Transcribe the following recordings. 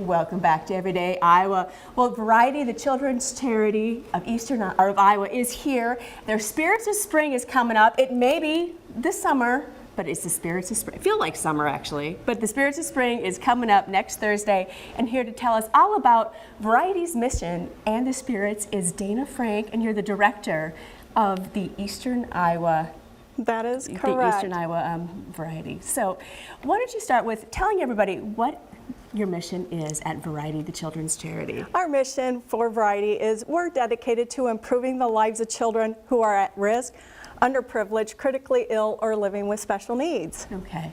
Welcome back to Everyday Iowa. Well, Variety, the children's charity of of Iowa, is here. Their Spirits of Spring is coming up. It may be this summer, but it's the Spirits of Spring. I feel like summer actually, but the Spirits of Spring is coming up next Thursday. And here to tell us all about Variety's mission and the Spirits is Dana Franck, and you're the director of the Eastern Iowa. That is correct. The Eastern Iowa Variety. So, why don't you start with telling everybody what your mission is at Variety, the children's charity? Our mission for Variety is we're dedicated to improving the lives of children who are at risk, underprivileged, critically ill, or living with special needs. Okay.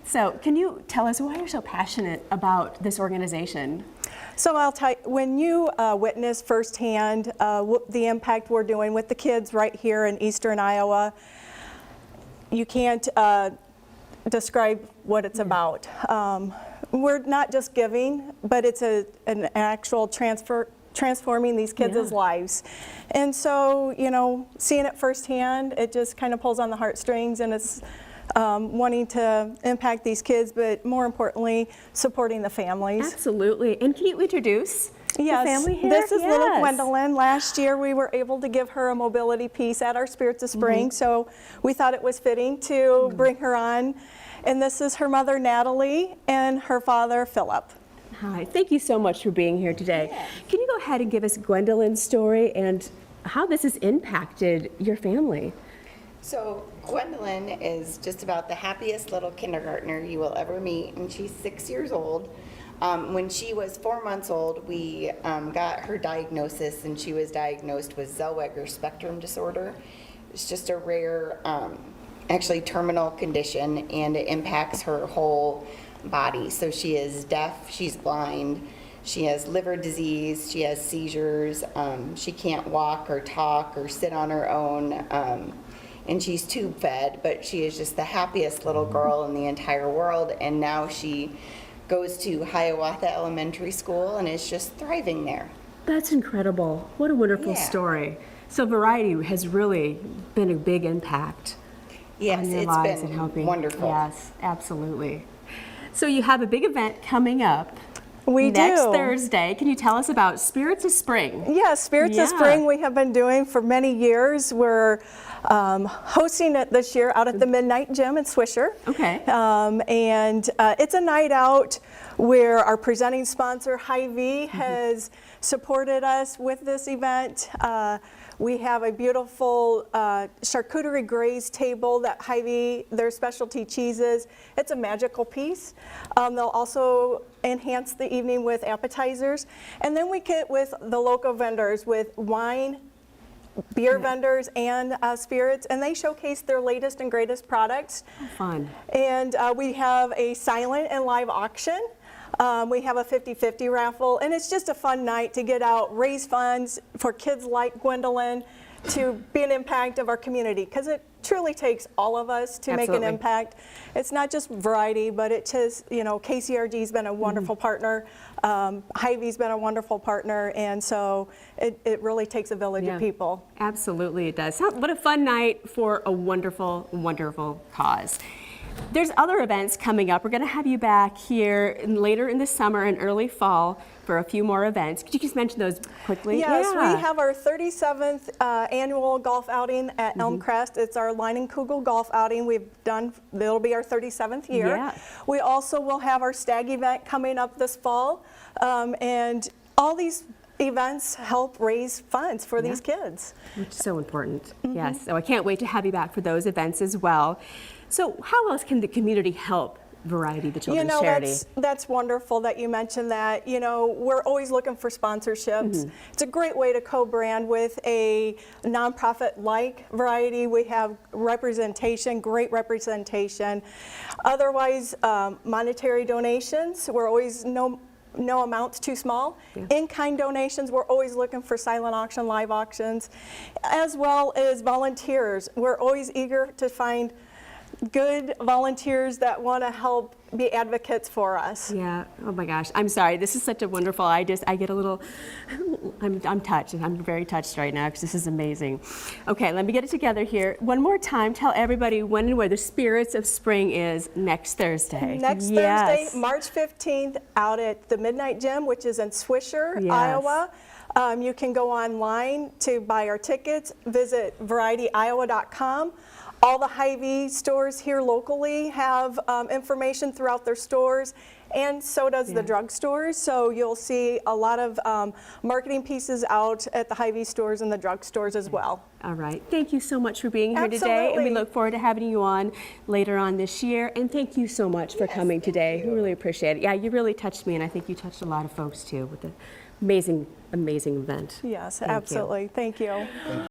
So can you tell us why you're so passionate about this organization? So I'll tell you, when you witness firsthand the impact we're doing with the kids right here in Eastern Iowa, you can't describe what it's about. We're not just giving, but it's an actual transforming these kids' lives. And so, you know, seeing it firsthand, it just kind of pulls on the heartstrings, and it's wanting to impact these kids, but more importantly, supporting the families. Absolutely. And can you introduce the family here? This is little Gwendolyn. Last year we were able to give her a mobility piece at our Spirits of Spring, so we thought it was fitting to bring her on. And this is her mother, Natalie, and her father, Philip. Hi, thank you so much for being here today. Can you go ahead and give us Gwendolyn's story and how this has impacted your family? So Gwendolyn is just about the happiest little kindergartner you will ever meet, and she's 6 years old. When she was 4 months old, we got her diagnosis, and she was diagnosed with Zellweger spectrum disorder. It's just a rare, actually terminal condition, and it impacts her whole body. So she is deaf, she's blind, she has liver disease, she has seizures, she can't walk or talk or sit on her own, and she's tube fed, but she is just the happiest little girl in the entire world. And now she goes to Hiawatha Elementary School and is just thriving there. That's incredible. What a wonderful story. So Variety has really been a big impact. Yes, it's been wonderful. Yes, absolutely. So you have a big event coming up. We next do. Thursday. Can you tell us about Spirits of Spring? Yeah, Spirits of Spring we have been doing for many years. We're hosting it this year out at the Midnight Gym in Swisher. Okay. And it's a night out where our presenting sponsor, Hy-Vee, has supported us with this event. We have a beautiful charcuterie graze table that Hy-Vee, their specialty cheeses. It's a magical piece. They'll also enhance the evening with appetizers. And then we get with the local vendors with wine, beer vendors, and spirits, and they showcase their latest and greatest products. Fun. And we have a silent and live auction. We have a 50-50 raffle, and it's just a fun night to get out, raise funds for kids like Gwendolyn to be an impact of our community, because it truly takes all of us to make an impact. It's not just Variety, but it just, you know, KCRG's been a wonderful partner, Hy-Vee's been a wonderful partner, and so it really takes a village of people. Absolutely it does. What a fun night for a wonderful, wonderful cause. There's other events coming up. We're going to have you back here later in the summer and early fall for a few more events. Could you just mention those quickly? Yes, we have our 37th annual golf outing at Elmcrest. It's our Line and Kugel golf outing. It'll be our 37th year. Yeah. We also will have our stag event coming up this fall. And all these events help raise funds for these kids. Which is so important. Yes, so I can't wait to have you back for those events as well. So how else can the community help Variety, the children's charity? That's wonderful that you mentioned that. You know, we're always looking for sponsorships. It's a great way to co-brand with a nonprofit like Variety. We have representation, great representation. Otherwise, monetary donations, we're always no amount's too small. In-kind donations, we're always looking for silent auction, live auctions, as well as volunteers. We're always eager to find good volunteers that want to help be advocates for us. Yeah. Oh my gosh. I'm sorry. This is such a wonderful. I get a little. I'm touched. I'm very touched right now because this is amazing. Okay, let me get it together here. One more time. Tell everybody when and where the Spirits of Spring is next Thursday. Next Yes. Thursday, March 15th, out at the Midnight Gym, which is in Swisher, Yes. Iowa. You can go online to buy our tickets. Visit varietyiowa.com. All the Hy-Vee stores here locally have information throughout their stores, and so does the drugstores. So you'll see a lot of marketing pieces out at the Hy-Vee stores and the drugstores as well. All right. Thank you so much for being here today, and we Absolutely. look forward to having you on later on this year. And thank you so much for coming today. We really appreciate it. Yeah, you really touched me, and I think you touched a lot of folks too with the amazing, amazing event. Yes, Thank you. absolutely. Thank you.